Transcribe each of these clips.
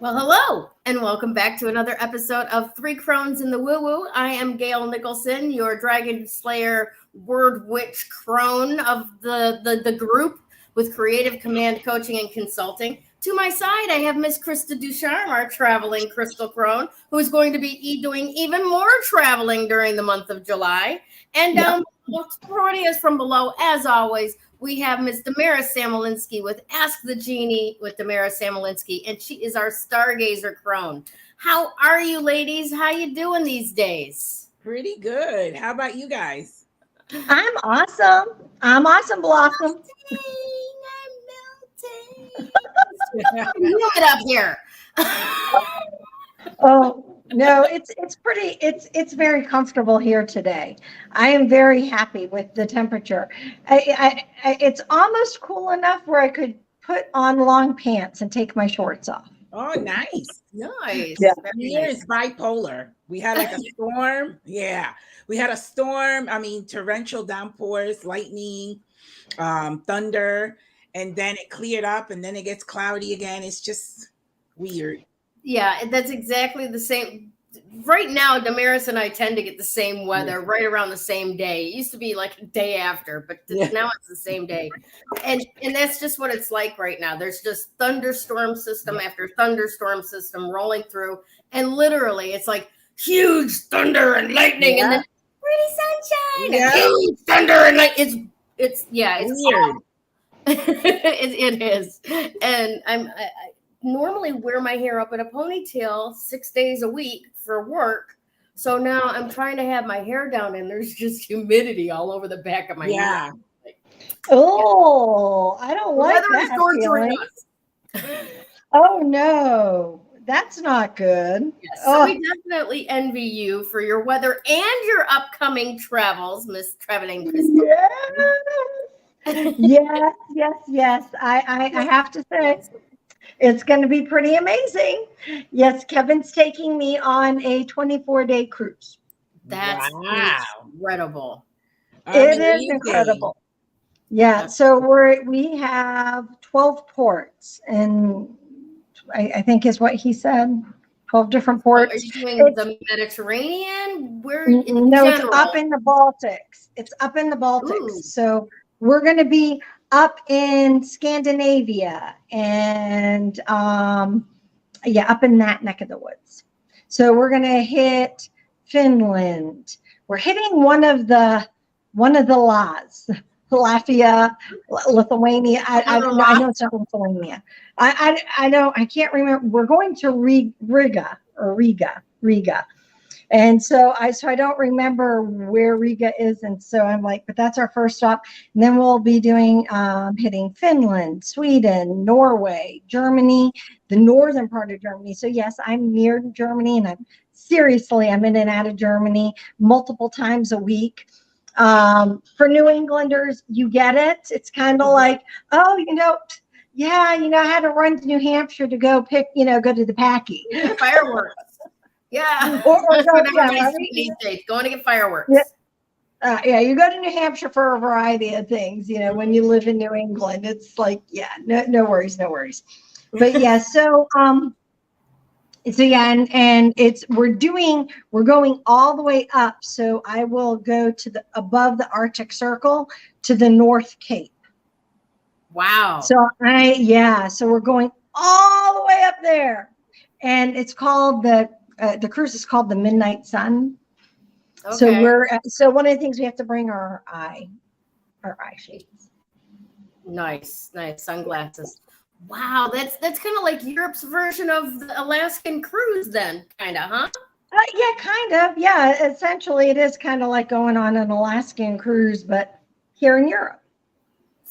Well, hello, and welcome back to another episode of Three Crones in the Woo Woo. I am Gayle Nicholson, your Dragon Slayer Word Witch Crone of the group with Creative Command Coaching and Consulting. To my side, I have Miss Krista Ducharme, our traveling crystal crone, who is going to be doing even more traveling during the month of July. And supporting us from below, as always, we have Miss Damaris Samolinski with Ask the Genie with Damaris Samolinski, and she is our Stargazer crone. How are you, ladies? How you doing these days? Pretty good. How about you guys? I'm awesome. I'm awesome, Blossom. I'm melting up here. Oh no, it's very comfortable here today. I am very happy with the temperature. It's almost cool enough where I could put on long pants and take my shorts off. Oh, nice. Nice. Yeah. Here is bipolar. We had like a storm. Yeah. We had a storm. I mean, torrential downpours, lightning, thunder, and then it cleared up and then it gets cloudy again. It's just weird. Yeah, that's exactly the same. Right now, Damaris and I tend to get the same weather right around the same day. It used to be like a day after, but now it's the same day. And that's just what it's like right now. There's just thunderstorm system after thunderstorm system rolling through. And literally, it's like huge thunder and lightning and then pretty sunshine. And huge thunder and lightning. It's weird. It is. And I normally wear my hair up in a ponytail 6 days a week for work. So now I'm trying to have my hair down and there's just humidity all over the back of my head. Oh, I don't like that feeling. Oh no, that's not good. Yes, so we definitely envy you for your weather and your upcoming travels, Miss Traveling Krista. Yes. I have to say, it's going to be pretty amazing. Yes, Kevin's taking me on a 24-day cruise. That's incredible. It is incredible. Yeah, so we have 12 ports, and I think is what he said. 12 different ports. Are you doing the Mediterranean? It's up in the Baltics. It's up in the Baltics. Ooh. So we're going to be up in Scandinavia and up in that neck of the woods. So we're going to hit Finland. We're hitting one of the Latvia, Lithuania. I know it's not Lithuania. I know, I can't remember. We're going to Riga. And so I don't remember where Riga is. And so I'm like, but that's our first stop. And then we'll be doing hitting Finland, Sweden, Norway, Germany, the northern part of Germany. So yes, I'm near Germany and I'm in and out of Germany multiple times a week. For New Englanders, you get it. It's kind of like, I had to run to New Hampshire to go go to the Packy. Fireworks. Yeah. Or these days, going to get fireworks. Yeah. You go to New Hampshire for a variety of things. When you live in New England, it's like, no worries. But yeah, and we're going all the way up. So I will go to above the Arctic Circle to the North Cape. Wow. So we're going all the way up there, and it's called the cruise is called the Midnight Sun. Okay. So one of the things we have to bring are our eye shades. Nice sunglasses. Wow, that's kind of like Europe's version of the Alaskan cruise then, kind of, huh? Yeah, kind of. Yeah, essentially it is kind of like going on an Alaskan cruise, but here in Europe.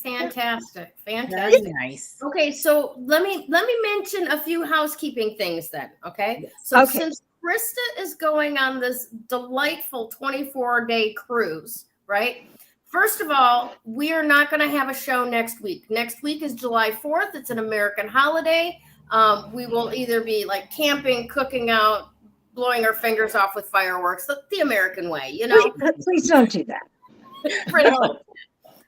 Fantastic. Very nice. Okay, so let me mention a few housekeeping things then. Okay. Yes. So Okay. since Krista is going on this delightful 24-day cruise, right? First of all, we are not going to have a show next week. Next week is July 4th. It's an American holiday. We will either be like camping, cooking out, blowing our fingers off with fireworks, the American way, you know? Please don't do that. Pretty much.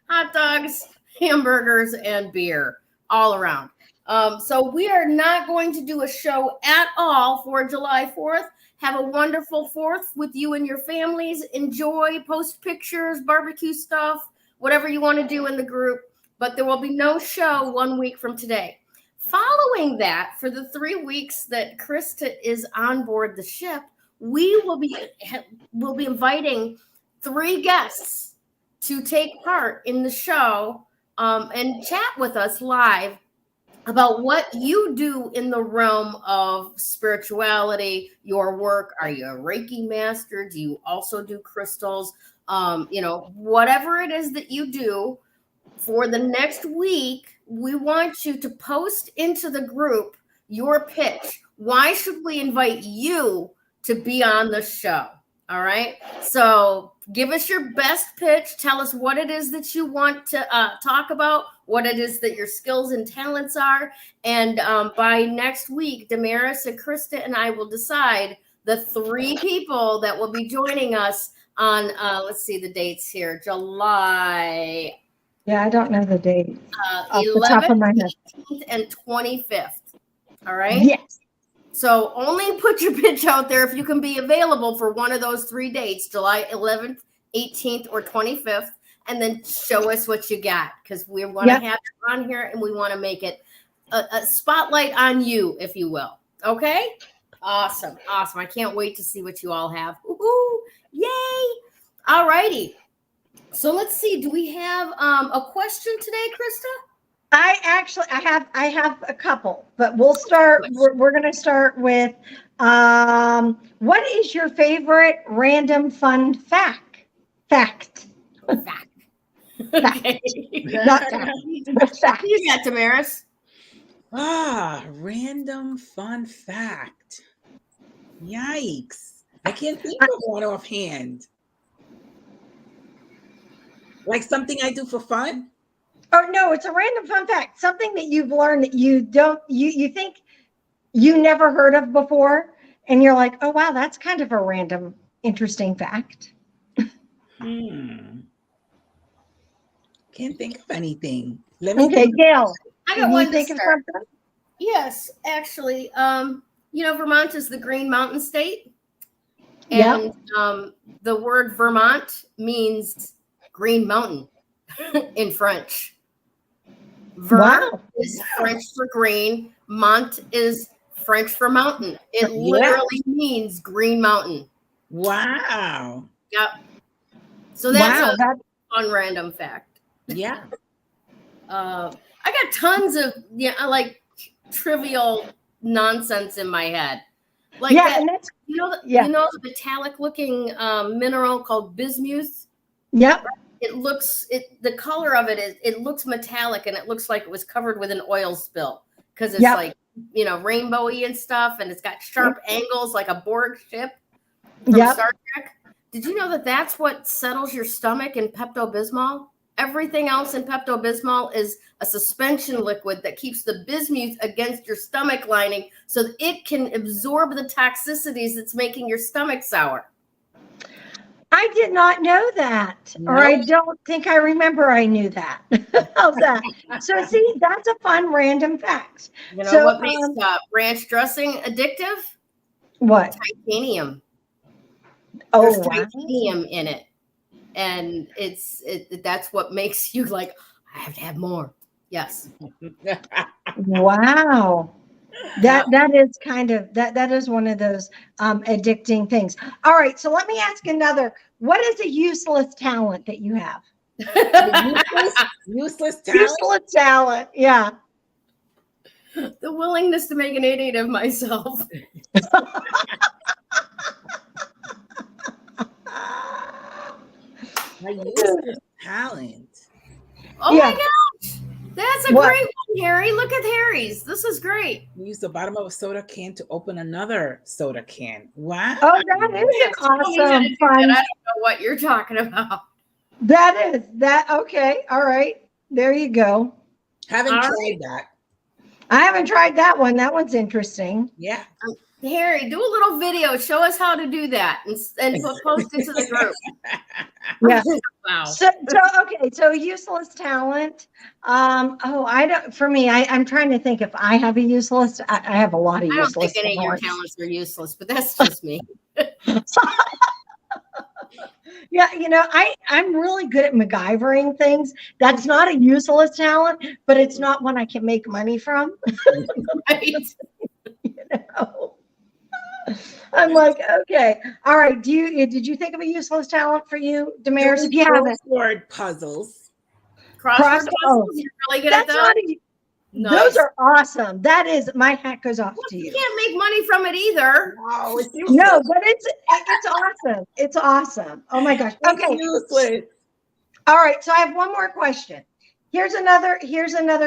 Hot dogs, hamburgers, and beer all around. So we are not going to do a show at all for July 4th. Have a wonderful 4th with you and your families. Enjoy, post pictures, barbecue stuff, whatever you want to do in the group. But there will be no show 1 week from today. Following that, for the 3 weeks that Krista is on board the ship, we will be inviting 3 guests to take part in the show and chat with us live about what you do in the realm of spirituality, your work. Are you a Reiki master? Do you also do crystals? Whatever it is that you do for the next week, we want you to post into the group your pitch. Why should we invite you to be on the show? All right. So give us your best pitch. Tell us what it is that you want to talk about, what it is that your skills and talents are. And by next week, Damaris and Krista and I will decide the 3 people that will be joining us on, let's see the dates here, July. Yeah, I don't know the date. 11th, 18th, and 25th. All right. Yes. So only put your pitch out there if you can be available for one of those 3 dates, July 11th, 18th, or 25th, and then show us what you got, because we want to have you on here and we want to make it a spotlight on you, if you will. Okay? Awesome. Awesome. I can't wait to see what you all have. Woo-hoo. Yay. All righty. So let's see. Do we have a question today, Krista? I have a couple, but we'll start. We're going to start with what is your favorite random fun fact? Fact. Okay. Not fact. But fact. You got Damaris. Random fun fact. Yikes. I can't think of one offhand. Like something I do for fun? Oh no, it's a random fun fact. Something that you've learned that you think you never heard of before, and you're like, oh wow, that's kind of a random, interesting fact. Can't think of anything. Okay, Gayle. I got one to think of start. something? Yes, actually. Vermont is the Green Mountain State. Yeah. And the word Vermont means green mountain in French. Ver is French for green. Mont is French for mountain. It literally means green mountain. Wow. Yep. So that's a fun random fact. Yeah. I got tons of like trivial nonsense in my head. Like that, and that's, you know the metallic looking mineral called bismuth? Yep. The color of it looks metallic, and it looks like it was covered with an oil spill, because it's like, rainbowy and stuff, and it's got sharp angles like a Borg ship from Star Trek. Did you know that that's what settles your stomach in Pepto-Bismol? Everything else in Pepto-Bismol is a suspension liquid that keeps the bismuth against your stomach lining so that it can absorb the toxicities that's making your stomach sour. I did not know that, or I don't think I remember I knew that. How's that? So see, that's a fun random fact. You know what makes ranch dressing addictive? What? Titanium. There's titanium in it. And that's what makes you like, I have to have more. Yes. Wow. That is kind of that is one of those addicting things. All right, so let me ask another. What is a useless talent that you have? Useless talent. Useless talent. Yeah. The willingness to make an idiot of myself. My useless talent. Oh my God. That's a great one, Harry. Look at Harry's. This is great. Use the bottom of a soda can to open another soda can. Wow. Oh, that is an awesome fun. I don't know what you're talking about. That is that. Okay. All right. There you go. Haven't tried that. I haven't tried that one. That one's interesting. Yeah. Harry, do a little video. Show us how to do that and post it to the group. Yeah. Wow. So okay. So useless talent. I don't. For me, I'm trying to think if I have a useless. I have a lot of useless. I don't think any of your talents are useless, but that's just me. Yeah, I'm really good at MacGyvering things. That's not a useless talent, but it's not one I can make money from. Right. I'm like, okay, all right. Did you think of a useless talent for you, Damaris? If you haven't, crossword puzzles. Crossword puzzles. You're really good at those. Nice. Those are awesome. That is, my hat goes off to you. You can't make money from it either. Wow, it's useless. No, but it's awesome. It's awesome. Oh my gosh. Okay. It's useless. All right. So I have one more question. Here's another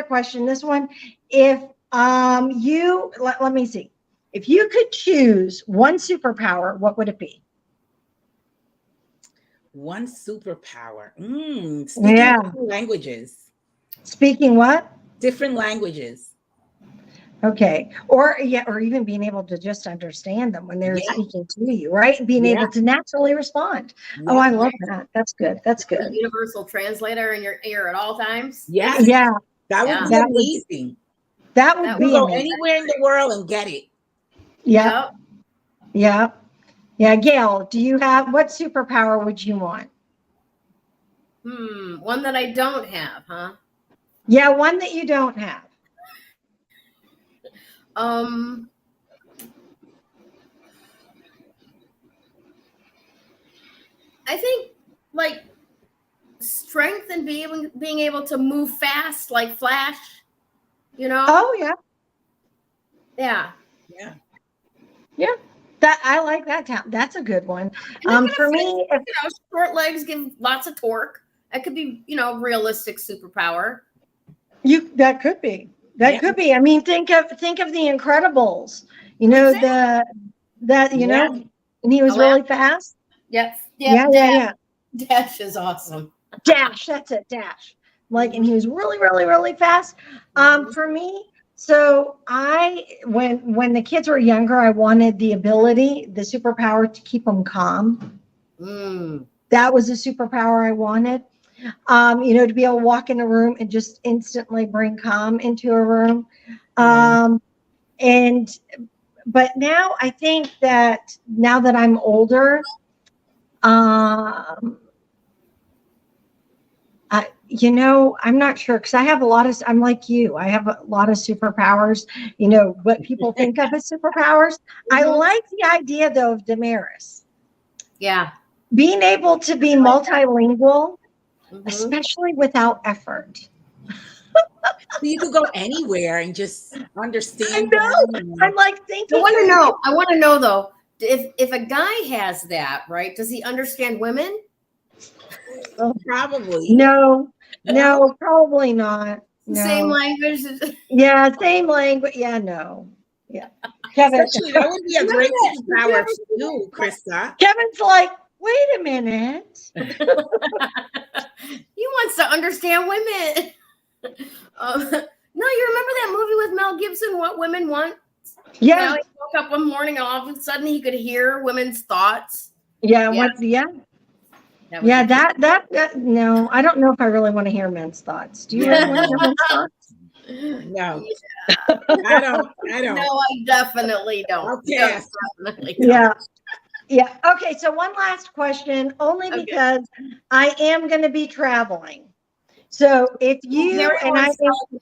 question. This one, if let me see. If you could choose one superpower, what would it be? One superpower. Speaking languages. Speaking what? Different languages. Okay. Or even being able to just understand them when they're speaking to you, right? Being able to naturally respond. Yeah. Oh, I love that. That's good. That's good. A universal translator in your ear at all times. Yeah. Yeah. That would be amazing. That would be go anywhere in the world and get it. Yeah. Yeah. Yeah. Gayle, what superpower would you want? One that I don't have, huh? Yeah, one that you don't have. I think like strength and being able to move fast like Flash, Oh yeah. Yeah. Yeah. Yeah. That I like that talent. That's a good one. For me, short legs give lots of torque. That could be, realistic superpower. That could be. That could be. I mean, think of the Incredibles. And he was really fast. Yep. Yeah. Dash is awesome. Dash. That's it. Dash. And he was really, really, really fast. For me, so when the kids were younger, I wanted the superpower to keep them calm. That was a superpower I wanted. To be able to walk in a room and just instantly bring calm into a room. But now I think that now that I'm older, I'm not sure because I have I'm like you. I have a lot of superpowers, what people think of as superpowers. I like the idea though of Damaris. Yeah. Being able to be multilingual. Especially without effort. So you could go anywhere and just understand. I know. I'm like thinking. I want to know though, if a guy has that, right? Does he understand women? Probably. No, probably not. No. Same language. Yeah, same language. Yeah, no. Yeah. Kevin, actually, that would be a great superpower for you, Krista. Kevin's like, wait a minute. He wants to understand women. No, you remember that movie with Mel Gibson, What Women Want? Yeah. He woke up one morning and all of a sudden he could hear women's thoughts. Yeah. No, I don't know if I really want to hear men's thoughts. Do you really want to hear men's thoughts? No. Yeah. I don't. No, I definitely don't. Okay. Definitely don't. Yeah. Yeah. Okay. So one last question, only because I am going to be traveling. So if you and I,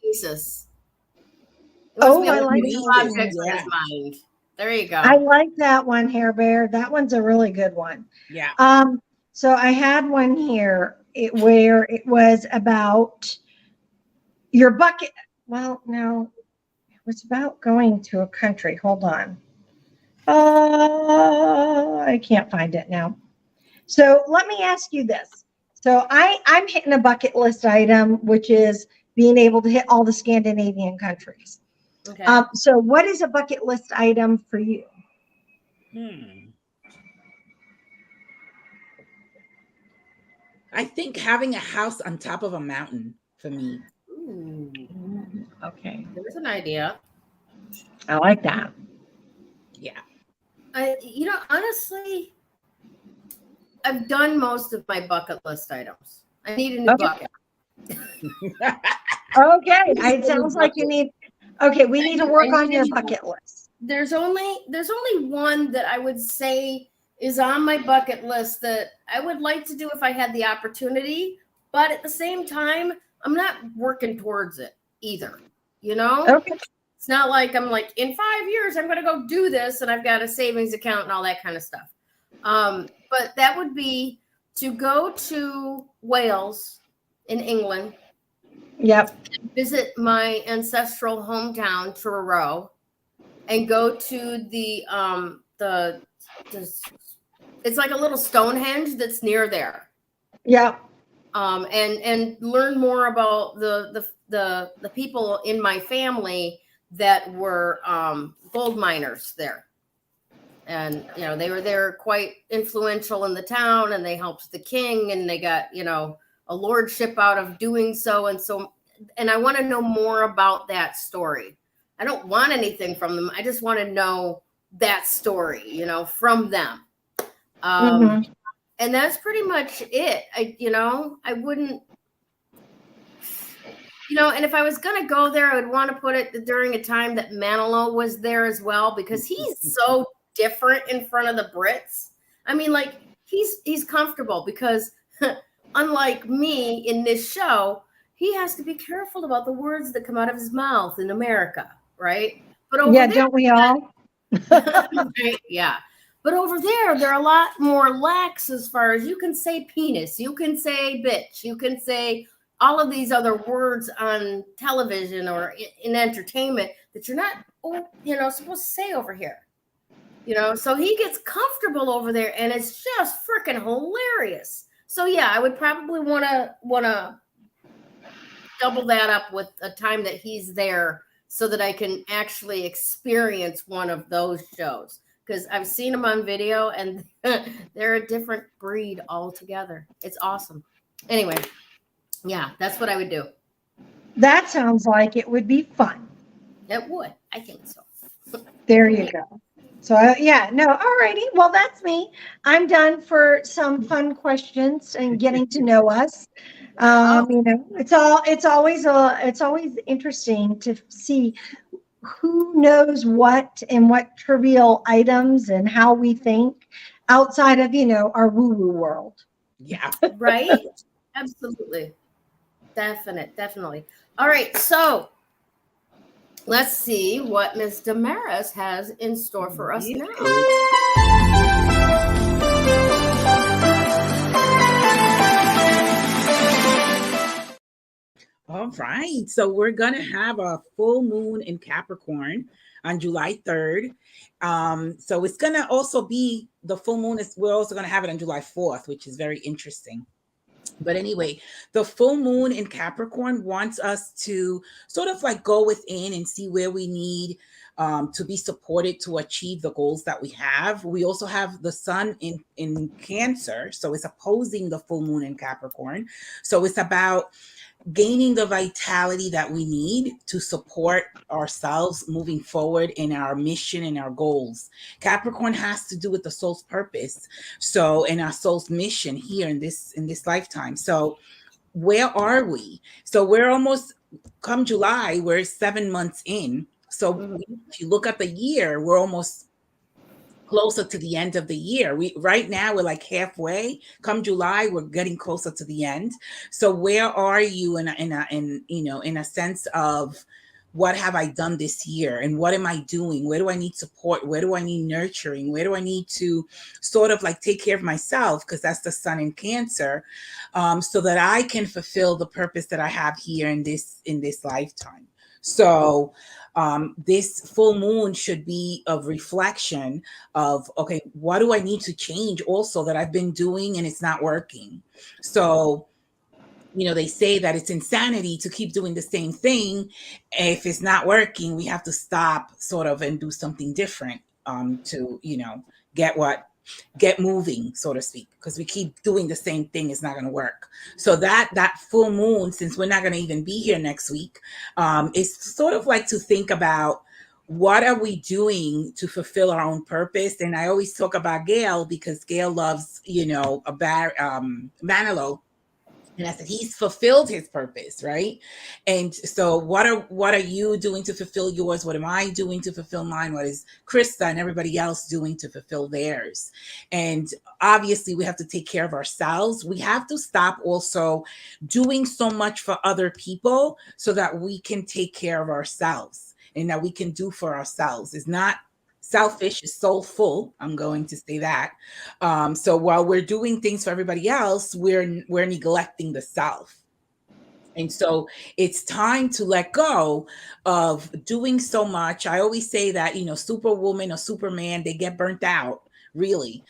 Jesus. I like objects in his mind. There you go. I like that one, Hair Bear. That one's a really good one. Yeah. So I had one here where it was about your bucket. Well, no, it was about going to a country. Hold on. I can't find it now. So let me ask you this. So I'm hitting a bucket list item, which is being able to hit all the Scandinavian countries. Okay. So what is a bucket list item for you? I think having a house on top of a mountain for me. Ooh, Okay. there's an idea. I like that. Yeah. Honestly, I've done most of my bucket list items. I need a new bucket. Okay. It sounds like you need, okay, we need to work on your bucket list. There's only one that I would say is on my bucket list that I would like to do if I had the opportunity, but at the same time, I'm not working towards it either. Okay. It's not like I'm like, in 5 years, I'm going to go do this and I've got a savings account and all that kind of stuff. But that would be to go to Wales in England. Yep. Visit my ancestral hometown, Truro, and go to the it's like a little Stonehenge that's near there. Yep. And learn more about the people in my family that were gold miners there. And they're quite influential in the town, and they helped the king, and they got a lordship out of doing so. And I want to know more about that story. I don't want anything from them. I just want to know that story, from them. And that's pretty much it. I wouldn't, and if I was going to go there, I would want to put it during a time that Manilow was there as well, because he's so different in front of the Brits. I mean, like, he's comfortable because unlike me in this show, he has to be careful about the words that come out of his mouth in America, right? But over there, don't we all? right? Yeah. But over there, they're a lot more lax as far as you can say penis, you can say bitch, you can say all of these other words on television or in entertainment that you're not, supposed to say over here. So he gets comfortable over there, and it's just freaking hilarious. So yeah, I would probably want to double that up with a time that he's there so that I can actually experience one of those shows. Because I've seen them on video, and they're a different breed altogether. It's awesome. Anyway, yeah, that's what I would do. That sounds like it would be fun. It would. I think so. There you go. So alrighty. Well, that's me. I'm done for some fun questions and getting to know us. It's always interesting to see who knows what and what trivial items and how we think outside of our woo-woo world. Yeah. Right. Absolutely. Definitely. All right. So let's see what Miss Damaris has in store for us now. All right. So we're going to have a full moon in Capricorn on July 3rd. So it's going to also be the full moon. We're also going to have it on July 4th, which is very interesting. But anyway, the full moon in Capricorn wants us to sort of like go within and see where we need to be supported to achieve the goals that we have. We also have the sun in Cancer. So it's opposing the full moon in Capricorn. So it's about gaining the vitality that we need to support ourselves moving forward in our mission and our goals. Capricorn has to do with the soul's purpose. So in our soul's mission here in this lifetime. So where are we? So we're almost, come July, we're 7 months in. So if you look at the year, we're almost closer to the end of the year. Right now we're like halfway. Come July, we're getting closer to the end. So where are you in a sense of what have I done this year and what am I doing? Where do I need support? Where do I need nurturing? Where do I need to sort of like take care of myself? Because that's the sun in Cancer, so that I can fulfill the purpose that I have here in this lifetime. So this full moon should be a reflection of, okay, what do I need to change also that I've been doing and it's not working? So they say that it's insanity to keep doing the same thing. If it's not working, we have to stop sort of and do something different to, get moving, so to speak, because we keep doing the same thing. It's not going to work. So that full moon, since we're not going to even be here next week, is sort of like to think about what are we doing to fulfill our own purpose. And I always talk about Gayle because Gayle loves, Manilow. And I said, he's fulfilled his purpose, right? And so what are you doing to fulfill yours? What am I doing to fulfill mine? What is Krista and everybody else doing to fulfill theirs? And obviously we have to take care of ourselves. We have to stop also doing so much for other people so that we can take care of ourselves and that we can do for ourselves. It's not selfish, is soulful. I'm going to say that. So while we're doing things for everybody else, we're neglecting the self. And so it's time to let go of doing so much. I always say that, Superwoman or Superman, they get burnt out, really.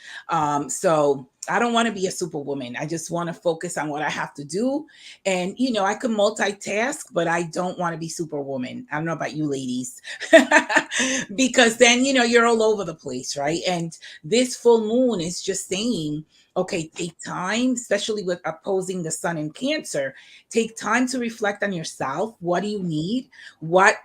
So I don't want to be a superwoman. I just want to focus on what I have to do. And, I can multitask, but I don't want to be superwoman. I don't know about you ladies, because then, you're all over the place, right? And this full moon is just saying, okay, take time, especially with opposing the sun in Cancer, take time to reflect on yourself. What do you need? What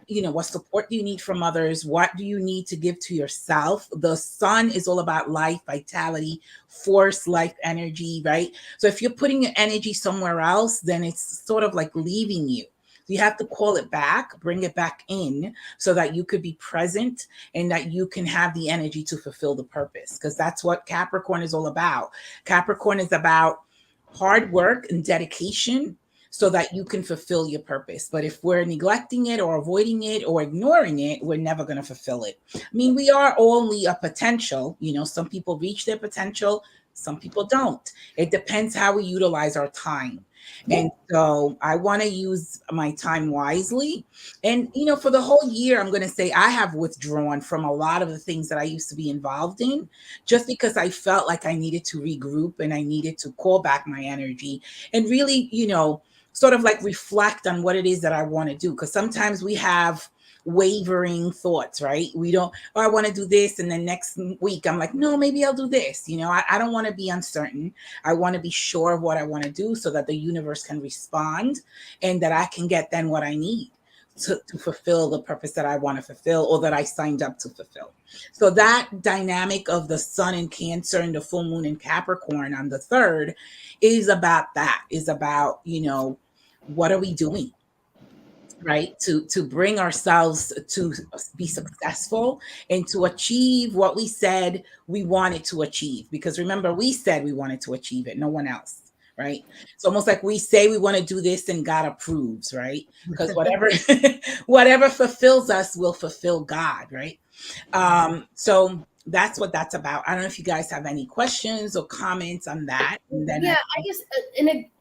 support do you need from others? What do you need to give to yourself? The sun is all about life, vitality, force, life energy, right? So if you're putting your energy somewhere else, then it's sort of like leaving you. You have to call it back, bring it back in so that you could be present and that you can have the energy to fulfill the purpose, because that's what Capricorn is all about. Capricorn is about hard work and dedication so that you can fulfill your purpose. But if we're neglecting it or avoiding it or ignoring it, we're never going to fulfill it. I mean, we are only a potential. Some people reach their potential, some people don't. It depends how we utilize our time. And so I want to use my time wisely. And, for the whole year, I'm going to say I have withdrawn from a lot of the things that I used to be involved in, just because I felt like I needed to regroup and I needed to call back my energy and really, sort of like reflect on what it is that I want to do. Because sometimes we have wavering thoughts, right? We don't, I want to do this. And then next week, I'm like, no, maybe I'll do this. I don't want to be uncertain. I want to be sure of what I want to do so that the universe can respond and that I can get then what I need to fulfill the purpose that I want to fulfill or that I signed up to fulfill. So that dynamic of the sun in Cancer and the full moon in Capricorn on the 3rd is about that, is about, what are we doing? Right, to bring ourselves to be successful and to achieve what we said we wanted to achieve. Because remember, we said we wanted to achieve it, no one else, right? It's almost like we say we want to do this and God approves, right? Because whatever fulfills us will fulfill God, right? So that's what that's about. I don't know if you guys have any questions or comments on that. And then I guess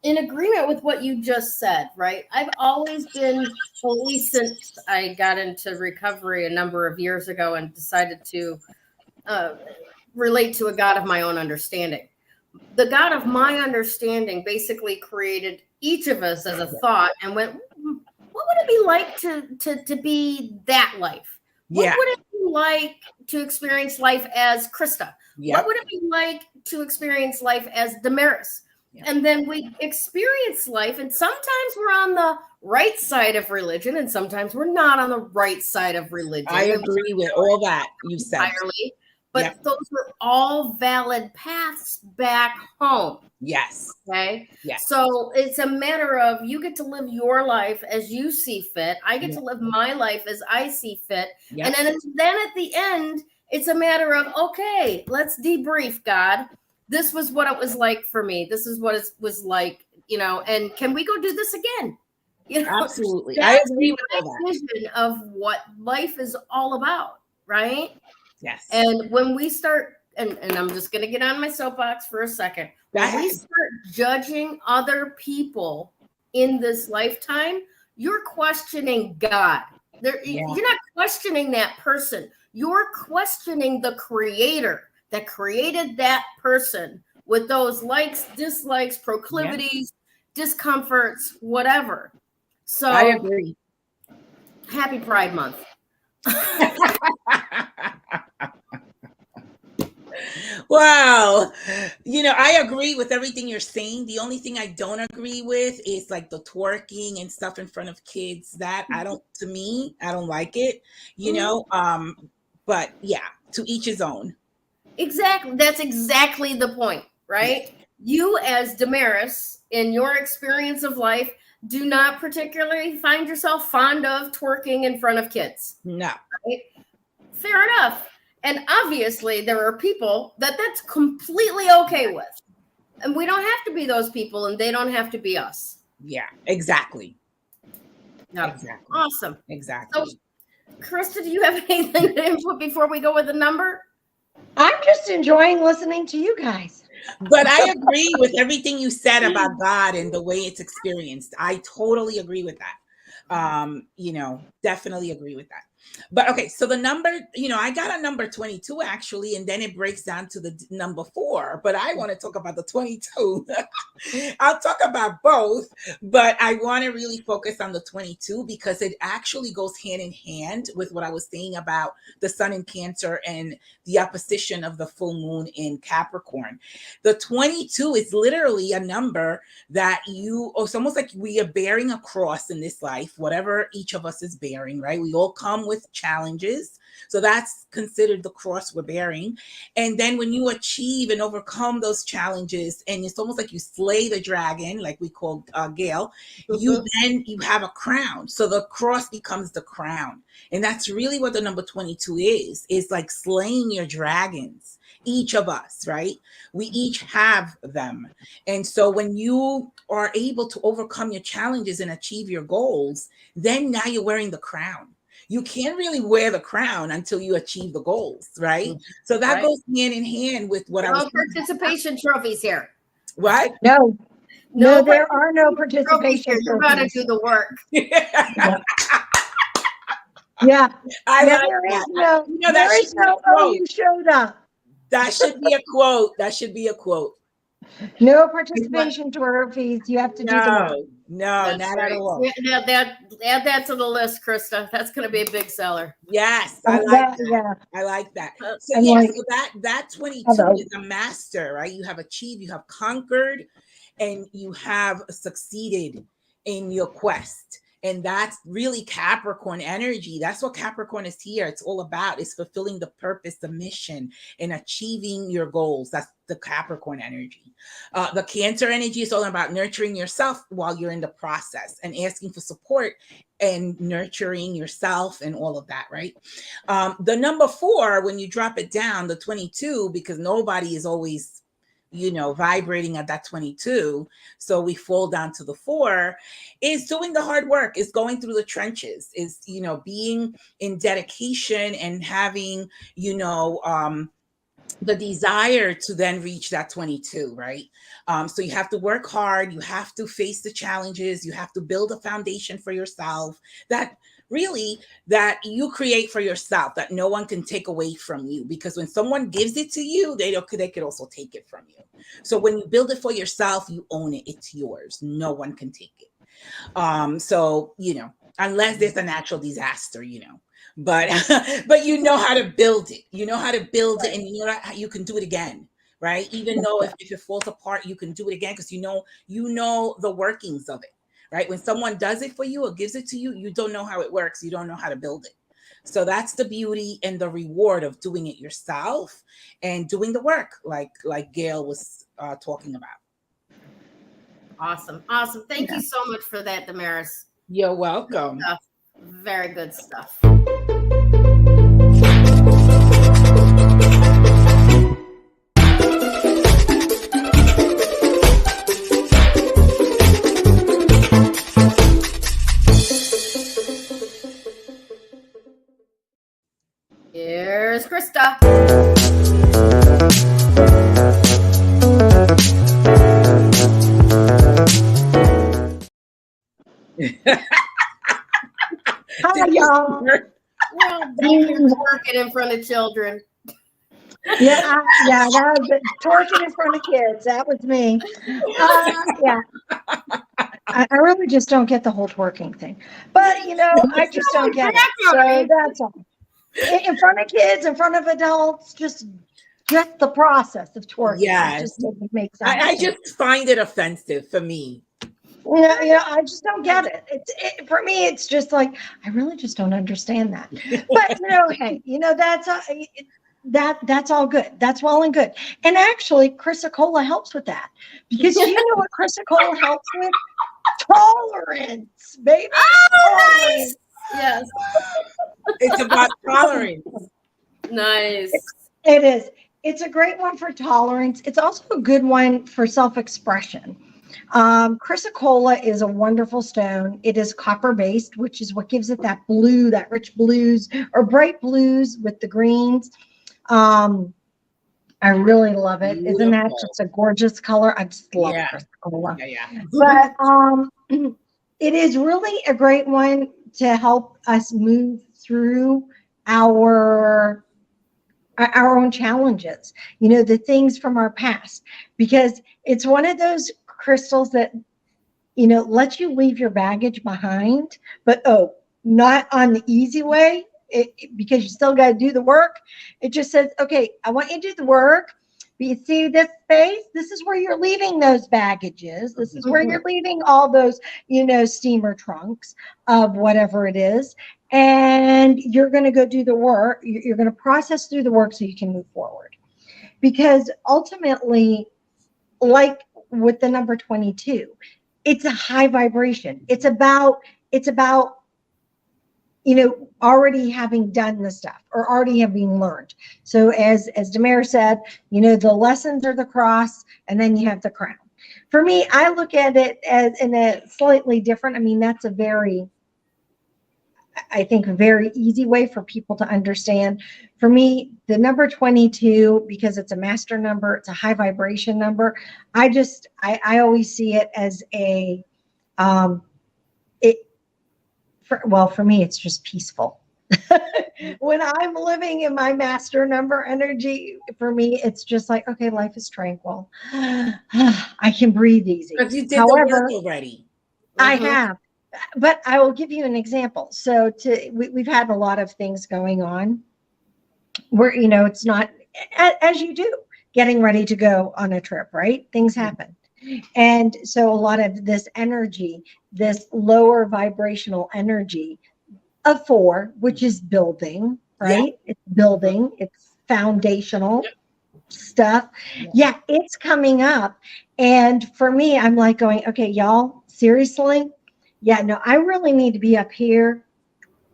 in agreement with what you just said, right? I've always been, at least since I got into recovery a number of years ago and decided to relate to a God of my own understanding. The God of my understanding basically created each of us as a thought and went, what would it be like to be that life? What would it be like to experience life as Krista? What would it be like to experience life as Damaris? And then we experience life, and sometimes we're on the right side of religion, and sometimes we're not on the right side of religion. I agree with all that you said. Entirely, but those were all valid paths back home. Yes. Okay. Yes. So it's a matter of you get to live your life as you see fit. I get to live my life as I see fit. And then at the end, it's a matter of, okay, let's debrief, God. This was what it was like for me. This is what it was like, and can we go do this again? Absolutely. I agree with all that. Vision of what life is all about, right? Yes. And when we start, and I'm just going to get on my soapbox for a second. When we start judging other people in this lifetime, you're questioning God. You're not questioning that person. You're questioning the creator that created that person with those likes, dislikes, proclivities, discomforts, whatever. So I agree. Happy Pride Month. Wow. I agree with everything you're saying. The only thing I don't agree with is like the twerking and stuff in front of kids. That I don't like it, but yeah, to each his own. Exactly. That's exactly the point, right? Yeah. You as Damaris, in your experience of life, do not particularly find yourself fond of twerking in front of kids. No. Right? Fair enough. And obviously there are people that's completely okay with. And we don't have to be those people, and they don't have to be us. Yeah, exactly. No. Exactly. Awesome. Exactly. So, Krista, do you have anything to input before we go with the number? I'm just enjoying listening to you guys. But I agree with everything you said about God and the way it's experienced. I totally agree with that. Definitely agree with that. But okay, so the number, I got a number 22 actually, and then it breaks down to the number 4. But I want to talk about the 22. I'll talk about both, but I want to really focus on the 22 because it actually goes hand in hand with what I was saying about the sun in Cancer and the opposition of the full moon in Capricorn. The 22 is literally a number that it's almost like we are bearing a cross in this life, whatever each of us is bearing, right? We all come with challenges. So that's considered the cross we're bearing. And then when you achieve and overcome those challenges, and it's almost like you slay the dragon, like we called Gayle, you have a crown. So the cross becomes the crown. And that's really what the number 22 is. It's like slaying your dragons. Each of us, right? We each have them. And so when you are able to overcome your challenges and achieve your goals, then now you're wearing the crown. You can't really wear the crown until you achieve the goals, right? So that goes hand in hand with what I was participation trophies here. What? No, there are no participation trophies. You're about to do the work. Yeah. There is no, oh, you showed up. That should be a quote. That should be a quote. No participation trophies. You have to do the work. No, not at all. Add that to the list, Krista. That's going to be a big seller. Yes, I like that. Yeah. I like that. So that 22 is a master, right? You have achieved, you have conquered, and you have succeeded in your quest. And that's really Capricorn energy. That's what Capricorn is here. It's all about. It's fulfilling the purpose, the mission, and achieving your goals. That's the Capricorn energy. The Cancer energy is all about nurturing yourself while you're in the process and asking for support and nurturing yourself and all of that, right? The number 4, when you drop it down, the 22, because nobody is always vibrating at that 22. So we fall down to the 4, is doing the hard work, is going through the trenches, is, being in dedication and having, the desire to then reach that 22, right? So you have to work hard. You have to face the challenges. You have to build a foundation for yourself that you create for yourself, that no one can take away from you. Because when someone gives it to you, they could also take it from you. So when you build it for yourself, you own it. It's yours. No one can take it. So, unless there's a natural disaster, but you know how to build it. You know how to build it, and you know how you can do it again, right? Even though if it falls apart, you can do it again because you know the workings of it, right? When someone does it for you or gives it to you, you don't know how it works. You don't know how to build it. So that's the beauty and the reward of doing it yourself and doing the work, like Gayle was talking about. Awesome. Thank you so much for that, Damaris. You're welcome. Very good stuff. Here's Krista. Hi, y'all. Well, don't work it in front of children. Yeah, that was twerking in front of kids. That was me. Yeah, I really just don't get the whole twerking thing. But I just don't get it. So that's all. In front of kids, in front of adults, just the process of twerking. It Yes. just doesn't make sense. I just find it offensive for me. I just don't get it. For me, it's just like I really just don't understand that. But hey, that's all good. That's well and good. And actually, Chrysocolla helps with that because you know what Chrysocolla helps with? Tolerance, baby. Nice. Yes. It's about tolerance. Nice. It is. It's a great one for tolerance. It's also a good one for self-expression. Chrysocolla is a wonderful stone. It is copper based, which is what gives it that blue, that rich blues or bright blues with the greens. I really love it. Beautiful. Isn't that just a gorgeous color? I just love Chrysocolla. Yeah. But it is really a great one to help us move through our own challenges, the things from our past, because it's one of those crystals that, lets you leave your baggage behind, but not on the easy way, because you still got to do the work. It just says, okay, I want you to do the work, but you see this space, this is where you're leaving those baggages. This is where you're leaving all those, steamer trunks of whatever it is. And you're going to go do the work. You're going to process through the work so you can move forward. Because ultimately, like with the number 22, it's a high vibration. It's about already having done the stuff or already having learned. So as Damaris said, the lessons are the cross, and then you have the crown. For me, I look at it as in a slightly different. I mean, that's a very easy way for people to understand. For me, the number 22, because it's a master number, it's a high vibration number. I always see it as for me, it's just peaceful. When I'm living in my master number energy, for me, it's just like, okay, life is tranquil. I can breathe easy. Because you did the work already. I have. But I will give you an example. So we've had a lot of things going on where, it's not as you do getting ready to go on a trip, right? Things happen. And so a lot of this energy, this lower vibrational energy of 4, which is building, right? It's building, it's foundational stuff. Yeah, it's coming up. And for me, I'm like going, okay, y'all, seriously? Yeah, no, I really need to be up here.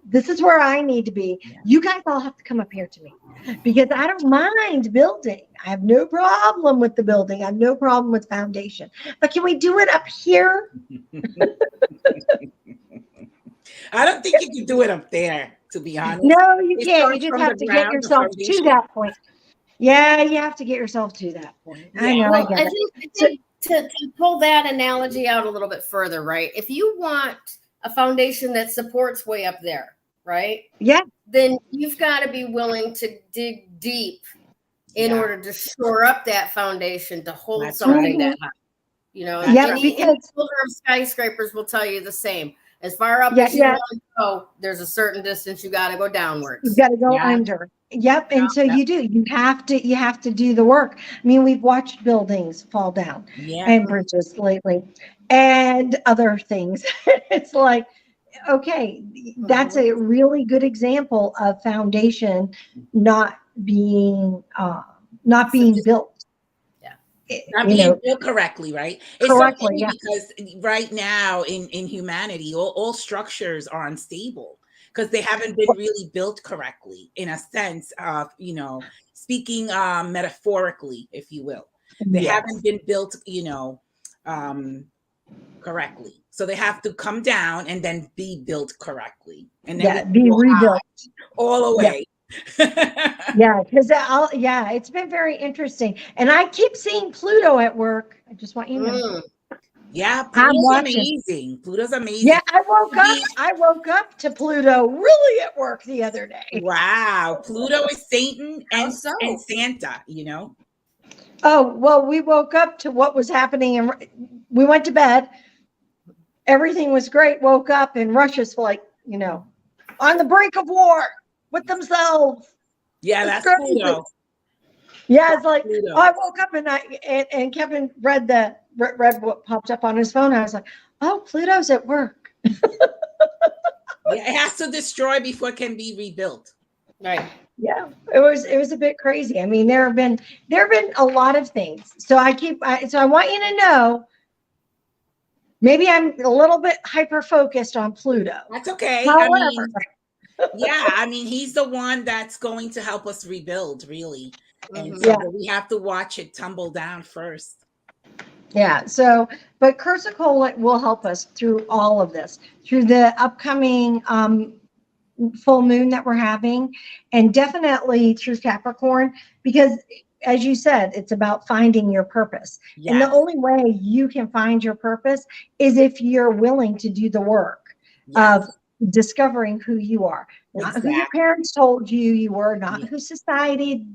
This is where I need to be. You guys all have to come up here to me because I don't mind building. I have no problem with the building. I have no problem with foundation. But can we do it up here? I don't think you can do it up there, to be honest. No, you can't. You just have to get yourself to that point. Yeah, you have to get yourself to that point. Yeah. I know. Well, I think to pull that analogy out a little bit further, right? If you want a foundation that supports way up there, right? Yeah. Then you've got to be willing to dig deep in order to shore up that foundation to hold something that high. Any builder of skyscrapers will tell you the same. As far up as you want to go, there's a certain distance you got to go downwards. You got to go under. Yep. And so you do. You have to do the work. I mean, we've watched buildings fall down and bridges lately and other things. It's like, okay, that's a really good example of foundation not being built. Not being built correctly, right? It's correctly, because right now in humanity, all structures are unstable because they haven't been really built correctly in a sense of, speaking metaphorically, if you will. They haven't been built, correctly. So they have to come down and then be built correctly. And then be rebuilt all the way. Because it's been very interesting, and I keep seeing Pluto at work. I just want you to know. Yeah, I'm Pluto's watching. amazing. Pluto's amazing. Yeah, I woke up to Pluto really at work the other day. Wow. Pluto is Satan How and so? Santa, you know? Oh, well, we woke up to what was happening and we went to bed. Everything was great. Woke up and Russia's like, on the brink of war with themselves. Yeah, It's that's crazy. Pluto. Yeah, it's like, Pluto. I woke up and Kevin read what popped up on his phone. I was like, oh, Pluto's at work. Yeah, it has to destroy before it can be rebuilt. Right. Yeah, it was a bit crazy. I mean, there have been a lot of things. So I want you to know, maybe I'm a little bit hyper focused on Pluto. That's okay. However, I mean, he's the one that's going to help us rebuild, really. And Mhm. so but we have to watch it tumble down first. yeah. So, but Chrysocolla will help us through all of this, through the upcoming full moon that we're having, and definitely through Capricorn, because as you said, it's about finding your purpose. Yes. And the only way you can find your purpose is if you're willing to do the work Yes. of discovering who you are, not who your parents told you were, not who society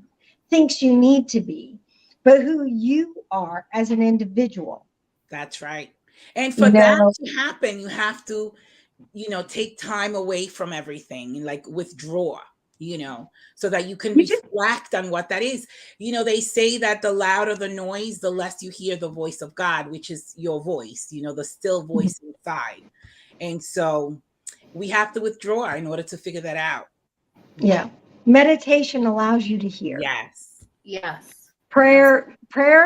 thinks you need to be, but who you are as an individual. That's right. And for that to happen, you have to, take time away from everything, like withdraw, so that you can reflect on what that is. They say that the louder the noise, the less you hear the voice of God, which is your voice, the still voice inside. And so we have to withdraw in order to figure that out. Yeah. Meditation allows you to hear. Yes. Yes. Prayer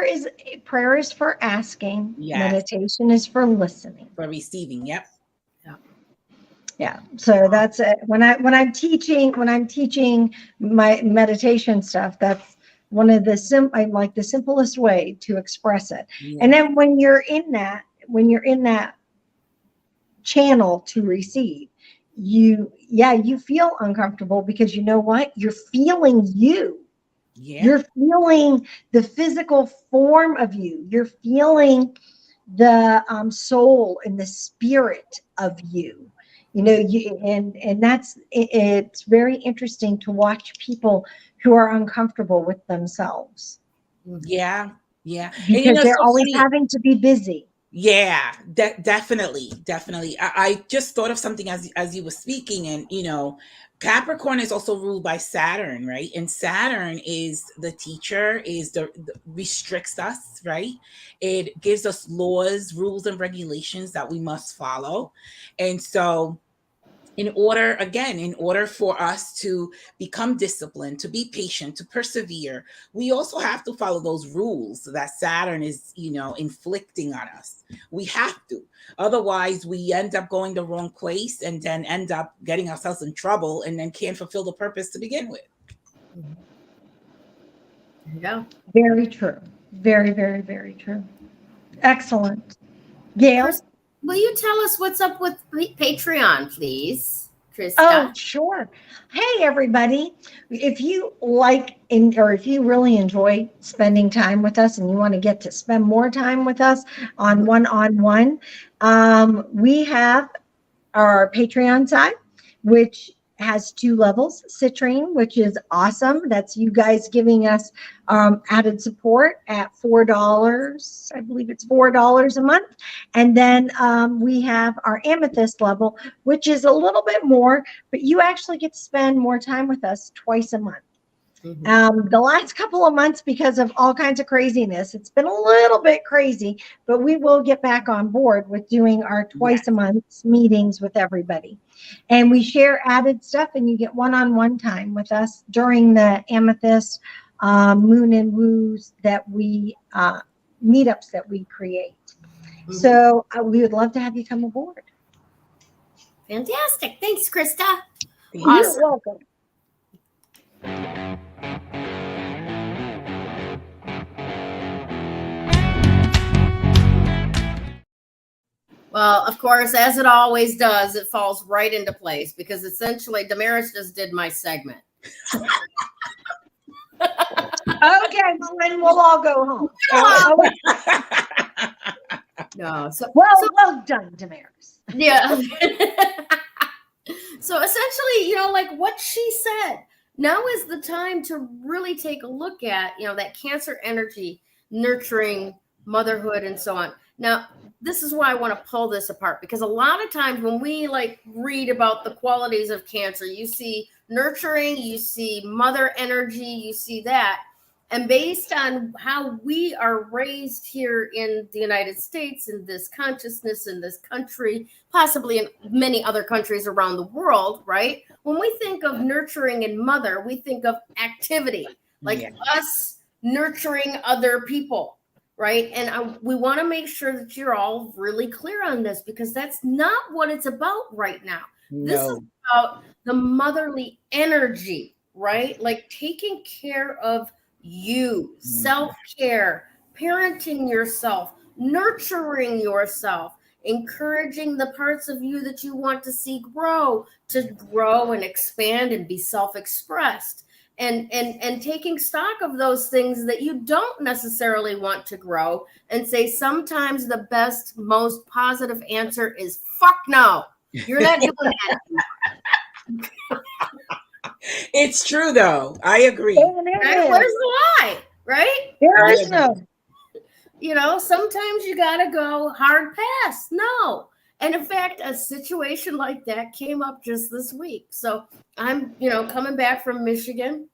is for asking. Yes. Meditation is for listening. For receiving. Yep. Yeah. So that's it. When I'm teaching my meditation stuff, that's one of the simplest way to express it. Yeah. And then when you're in that channel to receive, you feel uncomfortable because you know what? You're feeling you. Yeah. You're feeling the physical form of you. You're feeling the soul and the spirit of you. And it's very interesting to watch people who are uncomfortable with themselves. Yeah. Yeah. Because they're always having to be busy. Yeah, definitely. I just thought of something as you were speaking, and Capricorn is also ruled by Saturn, right? And Saturn is the teacher, is the restricts us, right? It gives us laws, rules, and regulations that we must follow. And so in order for us to become disciplined, to be patient, to persevere, we also have to follow those rules that Saturn is, inflicting on us. We have to. Otherwise, we end up going the wrong place and then end up getting ourselves in trouble and then can't fulfill the purpose to begin with. There you go. Very true. Very, very, very true. Excellent. Gayle? Will you tell us what's up with Patreon, please, Krista? Oh, sure. Hey, everybody. If you if you really enjoy spending time with us and you want to get to spend more time with us on one-on-one, we have our Patreon side, which has 2 levels. Citrine, which is awesome. That's you guys giving us added support at $4. I believe it's $4 a month. And then we have our Amethyst level, which is a little bit more, but you actually get to spend more time with us twice a month. Mm-hmm. The last couple of months, because of all kinds of craziness, it's been a little bit crazy, but we will get back on board with doing our twice a month meetings with everybody. And we share added stuff, and you get one-on-one time with us during the Amethyst Moon and Woos that we meetups that we create. Mm-hmm. So we would love to have you come aboard. Fantastic. Thanks, Krista. You're welcome. Well, of course, as it always does, it falls right into place because essentially Damaris just did my segment. Okay, well, then we'll all go home. No. So well done, Damaris. yeah. So essentially, like what she said, now is the time to really take a look at, that Cancer energy, nurturing, motherhood, and so on. Now, this is why I want to pull this apart, because a lot of times when we read about the qualities of Cancer, you see nurturing, you see mother energy, you see that. And based on how we are raised here in the United States, in this consciousness, in this country, possibly in many other countries around the world, right? When we think of nurturing and mother, we think of activity, like us nurturing other people, right? And we want to make sure that you're all really clear on this, because that's not what it's about right now. No. This is about the motherly energy, right? Like taking care of you, self-care, parenting yourself, nurturing yourself, encouraging the parts of you that you want to see grow, and expand and be self-expressed, and taking stock of those things that you don't necessarily want to grow, and say sometimes the best, most positive answer is fuck no. You're not doing that. It's true, though. I agree. Right? Where's the lie? Right? There is no. Sometimes you got to go hard pass. No. And in fact, a situation like that came up just this week. So I'm, coming back from Michigan.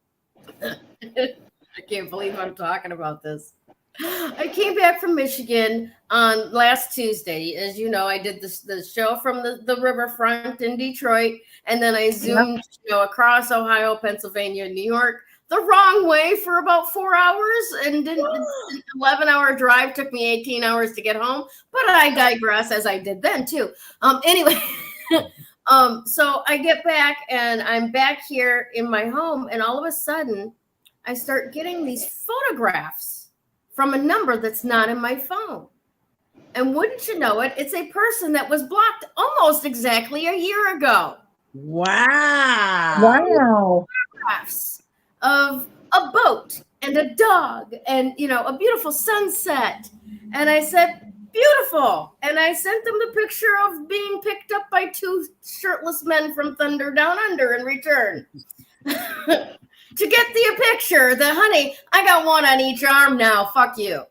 I can't believe I'm talking about this. I came back from Michigan on last Tuesday. As you know, I did the show from the riverfront in Detroit, and then I zoomed across Ohio, Pennsylvania, New York, the wrong way for about 4 hours, and an 11-hour drive took me 18 hours to get home. But I digress, as I did then too. Anyway, so I get back, and I'm back here in my home, and all of a sudden, I start getting these photographs from a number that's not in my phone. And wouldn't you know it, it's a person that was blocked almost exactly a year ago. Wow. Photographs of a boat and a dog and, a beautiful sunset. And I said, beautiful. And I sent them the picture of being picked up by 2 shirtless men from Thunder Down Under in return. To get the picture, honey, I got one on each arm now. Fuck you.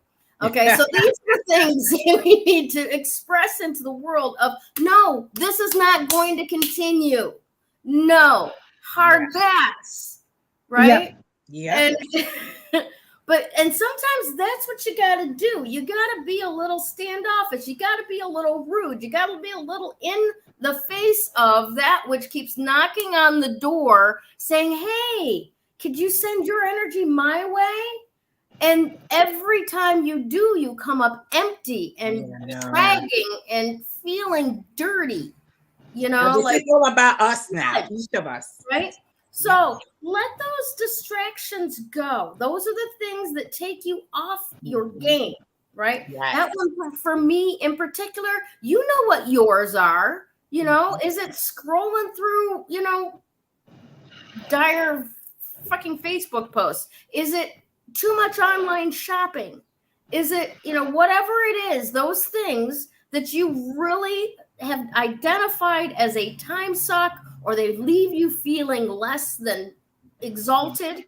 Okay, so these are things we need to express into the world of, no, this is not going to continue. No, hard pass, right? Yeah. And sometimes that's what you got to do. You got to be a little standoffish. You got to be a little rude. You got to be a little in the face of that which keeps knocking on the door saying, hey, could you send your energy my way? And every time you do, you come up empty and dragging and feeling dirty. This is all about us now, each of us. Right? So let those distractions go. Those are the things that take you off your game, right? Yes. That one, for me in particular, you know what yours are. Is it scrolling through, dire fucking Facebook posts? Is it too much online shopping? Is it, whatever it is, those things that you really have identified as a time suck, or they leave you feeling less than exalted,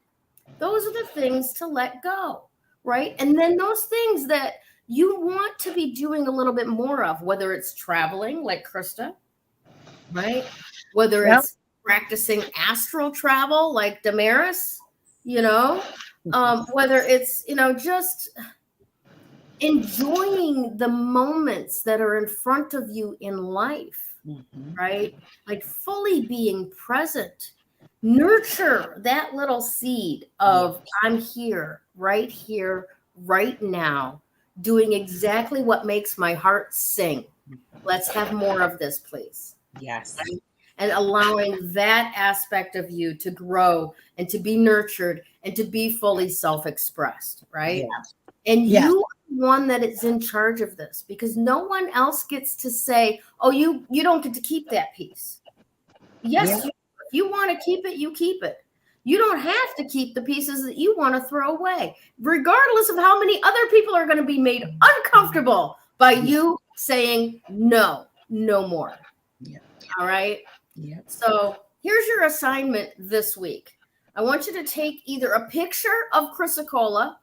those are the things to let go, right? And then those things that you want to be doing a little bit more of, whether it's traveling like Krista, right? Whether it's practicing astral travel like Damaris, whether it's, just enjoying the moments that are in front of you in life, right? Like fully being present. Nurture that little seed of I'm here, right now, doing exactly what makes my heart sing. Let's have more of this, please. Yes. Right? And allowing that aspect of you to grow and to be nurtured and to be fully self-expressed, right? Yeah. And you are one that is in charge of this, because no one else gets to say, oh, you don't get to keep that piece. Yes, if you want to keep it, you keep it. You don't have to keep the pieces that you want to throw away, regardless of how many other people are going to be made uncomfortable by you saying no more. Yeah. All right. Yeah. So here's your assignment this week. I want you to take either a picture of Chrysocolla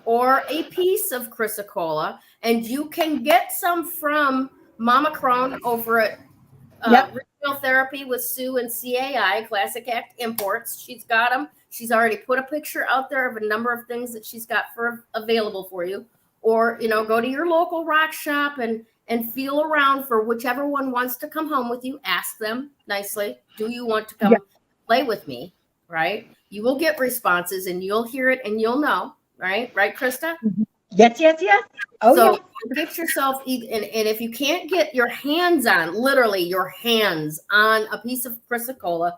or a piece of Chrysocolla, and you can get some from Mama Crone over at Retail Therapy with Sue and CAI, Classic Act Imports. She's got them. She's already put a picture out there of a number of things that she's got available for you. Or, go to your local rock shop and feel around for whichever one wants to come home with you. Ask them nicely, do you want to come play with me? Right? You will get responses and you'll hear it and you'll know. Right, Krista? Yes. Oh, so get yourself, and if you can't get your hands on, literally your hands on a piece of Chrysocolla,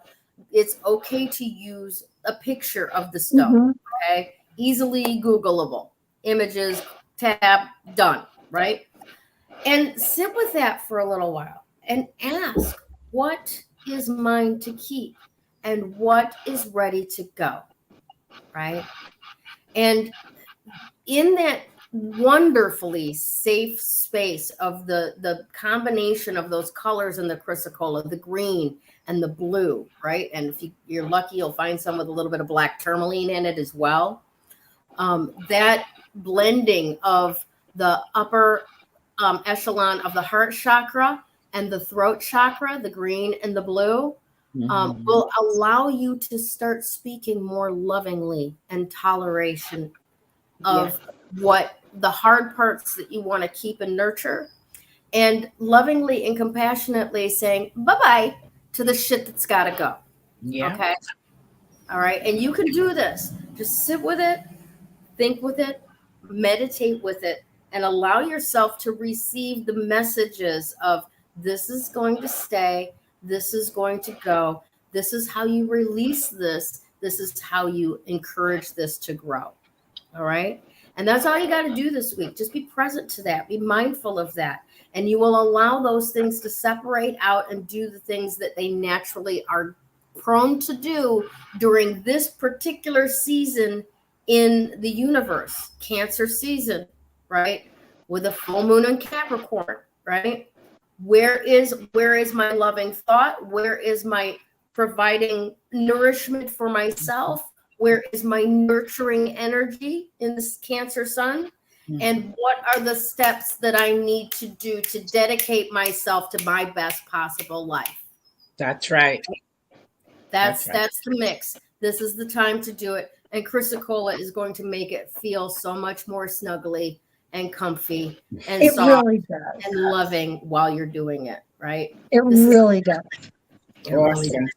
it's okay to use a picture of the stone. Okay, easily Googleable images, tab, done. Right, and sit with that for a little while and ask, what is mine to keep and what is ready to go. Right. And in that wonderfully safe space of the combination of those colors in the Chrysocolla, the green and the blue, right? And if you're lucky, you'll find some with a little bit of black tourmaline in it as well. That blending of the upper echelon of the heart chakra and the throat chakra, the green and the blue, will allow you to start speaking more lovingly and toleration of what the hard parts that you want to keep and nurture, and lovingly and compassionately saying bye-bye to the shit that's got to go. Yeah. Okay. All right. And you can do this. Just sit with it, think with it, meditate with it, and allow yourself to receive the messages of this is going to stay, this is going to go, this is how you release this, this is how you encourage this to grow. All right. And that's all you got to do this week. Just be present to that. Be mindful of that. And you will allow those things to separate out and do the things that they naturally are prone to do during this particular season in the universe, Cancer season, right? With a full moon in Capricorn, right? Where is my loving thought? Where is my providing nourishment for myself? Where is my nurturing energy in this Cancer sun? And what are the steps that I need to do to dedicate myself to my best possible life? That's right. That's the mix. This is the time to do it. And Chrysocolla is going to make it feel so much more snuggly and comfy and soft really does. And loving while you're doing it, right? It really does. Awesome.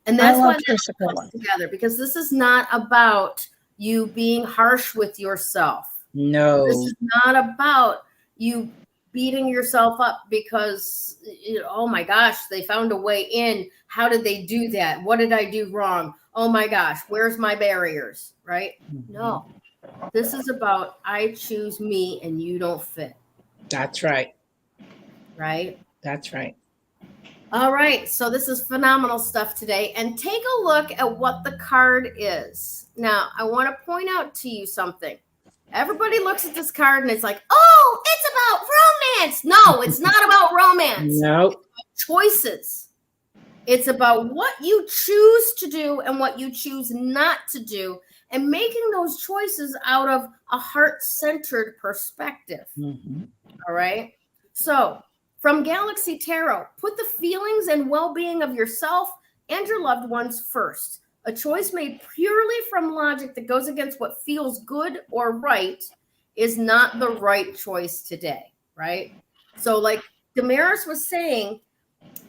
And that's why this comes together, because this is not about you being harsh with yourself. No. This is not about you beating yourself up because, oh my gosh, they found a way in. How did they do that? What did I do wrong? Oh my gosh, where's my barriers, right? No. This is about I choose me and you don't fit. That's right. Right? That's right. All right, so this is phenomenal stuff today. And take a look at what the card is. Now, I want to point out to you something. Everybody looks at this card and it's like, oh, it's about romance. No, it's not about romance. No. It's about choices. It's about what you choose to do and what you choose not to do, and making those choices out of a heart-centered perspective. All right? So, from Galaxy Tarot, put the feelings and well-being of yourself and your loved ones first. A choice made purely from logic that goes against what feels good or right is not the right choice today, right? So like Damaris was saying,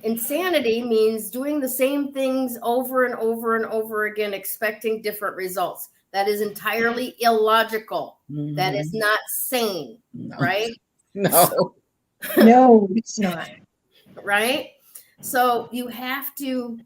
insanity means doing the same things over and over and over again, expecting different results. That is entirely illogical. That is not sane, right? No. No, it's not. Right? So you have to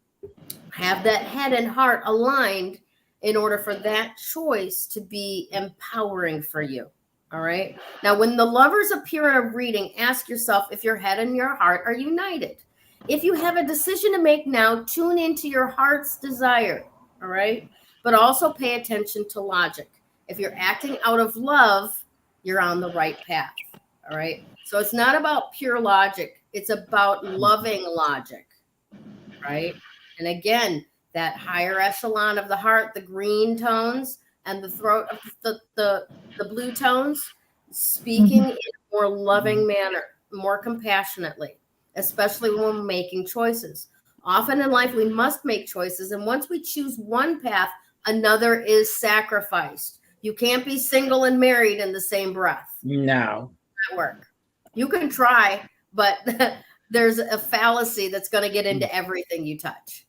have that head and heart aligned in order for that choice to be empowering for you. All right. Now, when the lovers appear in a reading, ask yourself if your head and your heart are united. If you have a decision to make now, tune into your heart's desire. All right. But also pay attention to logic. If you're acting out of love, you're on the right path. All right. So it's not about pure logic. It's about loving logic, right? And again, that higher echelon of the heart, the green tones, and the throat of the blue tones, speaking in a more loving manner, more compassionately, especially when we're making choices. Often in life, we must make choices. And once we choose one path, another is sacrificed. You can't be single and married in the same breath. No. Not work. You can try, but there's a fallacy that's going to get into everything you touch.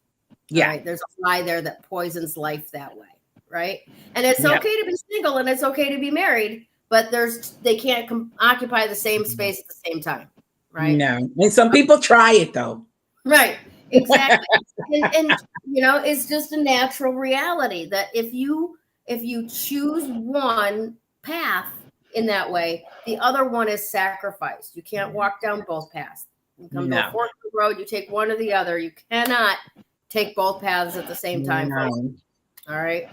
Yeah. Right? There's a fly there that poisons life that way. Right. And it's okay to be single and it's okay to be married, but they can't occupy the same space at the same time. Right. No. And some people try it though. Right. Exactly. and it's just a natural reality that if you choose one path in that way, the other one is sacrificed. You can't walk down both paths. You come to a fork in the road, you take one or the other. You cannot take both paths at the same time. No. All right.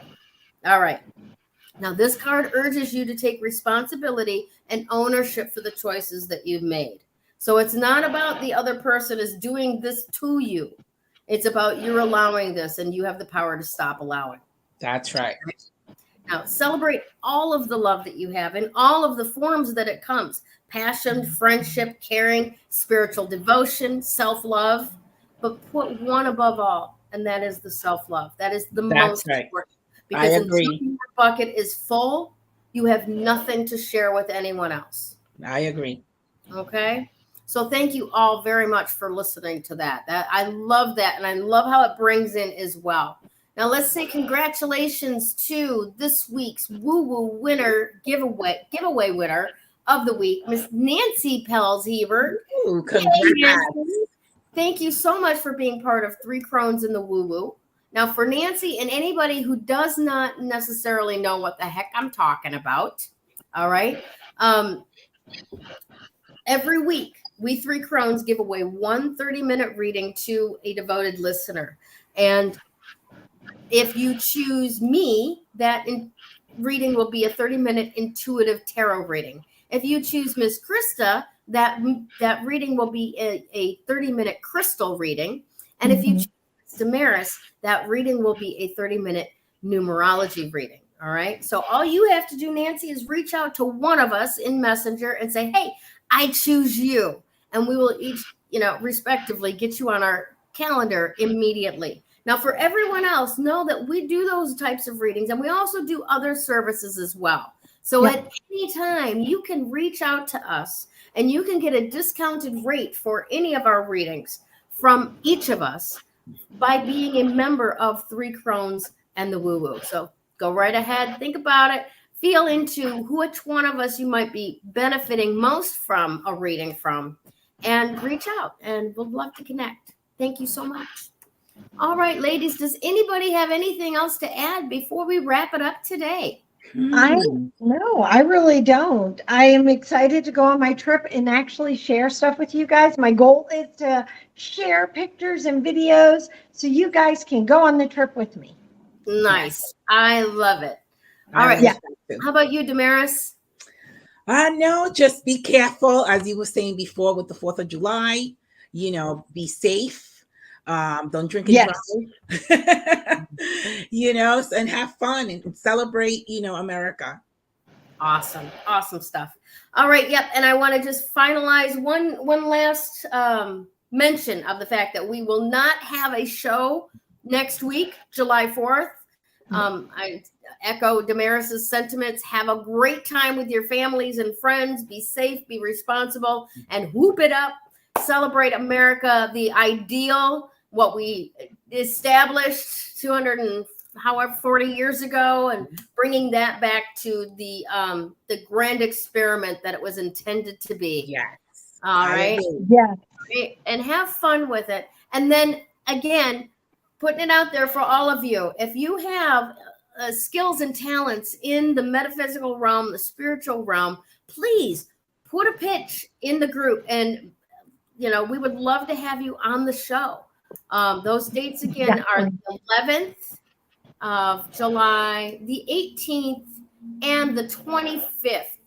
All right. Now, this card urges you to take responsibility and ownership for the choices that you've made. So it's not about the other person is doing this to you. It's about you're allowing this and you have the power to stop allowing. That's right. Now, celebrate all of the love that you have in all of the forms that it comes. Passion, friendship, caring, spiritual devotion, self-love. But put one above all, and that is the self-love. That is the most important. Because until your bucket is full, you have nothing to share with anyone else. I agree. Okay? So thank you all very much for listening to that. I love that, and I love how it brings in as well. Now let's say congratulations to this week's Woo Woo winner giveaway winner of the week, Miss Nancy Pels-Hebert. Congrats. Thank you so much for being part of Three Crones in the Woo Woo. Now for Nancy and anybody who does not necessarily know what the heck I'm talking about, all right, every week we Three Crones give away one 30-minute reading to a devoted listener. And if you choose me, that reading will be a 30-minute intuitive tarot reading. If you choose Miss Krista, that reading will be a 30-minute crystal reading. And if you choose Damaris, that reading will be a 30-minute numerology reading. All right. So all you have to do, Nancy, is reach out to one of us in Messenger and say, hey, I choose you. And we will each, respectively get you on our calendar immediately. Now, for everyone else, know that we do those types of readings and we also do other services as well. So at any time, you can reach out to us and you can get a discounted rate for any of our readings from each of us by being a member of Three Crones and the Woo Woo. So go right ahead, think about it, feel into which one of us you might be benefiting most from a reading from, and reach out, and we'd love to connect. Thank you so much. All right, ladies, does anybody have anything else to add before we wrap it up today? I really don't. I am excited to go on my trip and actually share stuff with you guys. My goal is to share pictures and videos so you guys can go on the trip with me. Nice. I love it. All right. Yeah. How about you, Damaris? No, just be careful, as you were saying before with the 4th of July, be safe. Don't drink and drive, and have fun and celebrate, America. Awesome stuff. All right, yep. And I want to just finalize one last mention of the fact that we will not have a show next week, July 4th. I echo Damaris's sentiments. Have a great time with your families and friends. Be safe, be responsible, and whoop it up. Celebrate America, the ideal, what we established 240 years ago, and bringing that back to the grand experiment that it was intended to be. Yes. All right. Yeah. And have fun with it. And then again, putting it out there for all of you. If you have skills and talents in the metaphysical realm, the spiritual realm, please put a pitch in the group, and we would love to have you on the show. Those dates again are the 11th of July, the 18th, and the 25th.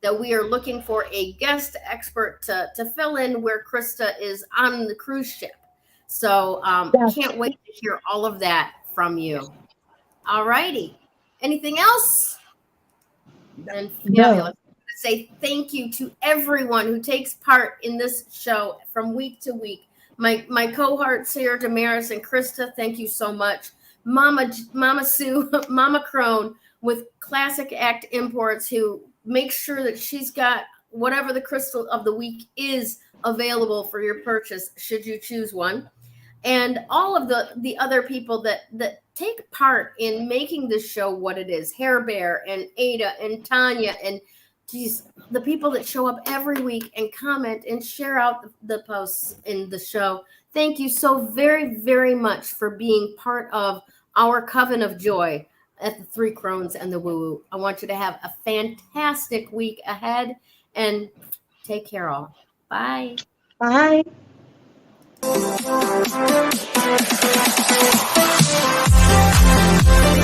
that we are looking for a guest expert to fill in where Krista is on the cruise ship. So Yes. can't wait to hear all of that from you. All righty. Anything else? And fabulous. Say thank you to everyone who takes part in this show from week to week. My cohorts here, Damaris and Krista, thank you so much. Mama Sue, Mama Crone with Classic Act Imports, who makes sure that she's got whatever the crystal of the week is available for your purchase, should you choose one. And all of the other people that take part in making this show what it is, Hair Bear and Ada and Tanya and the people that show up every week and comment and share out the posts in the show. Thank you so very, very much for being part of our coven of joy at the Three Crones and the Woo Woo. I want you to have a fantastic week ahead and take care all. Bye. Bye. Thank you.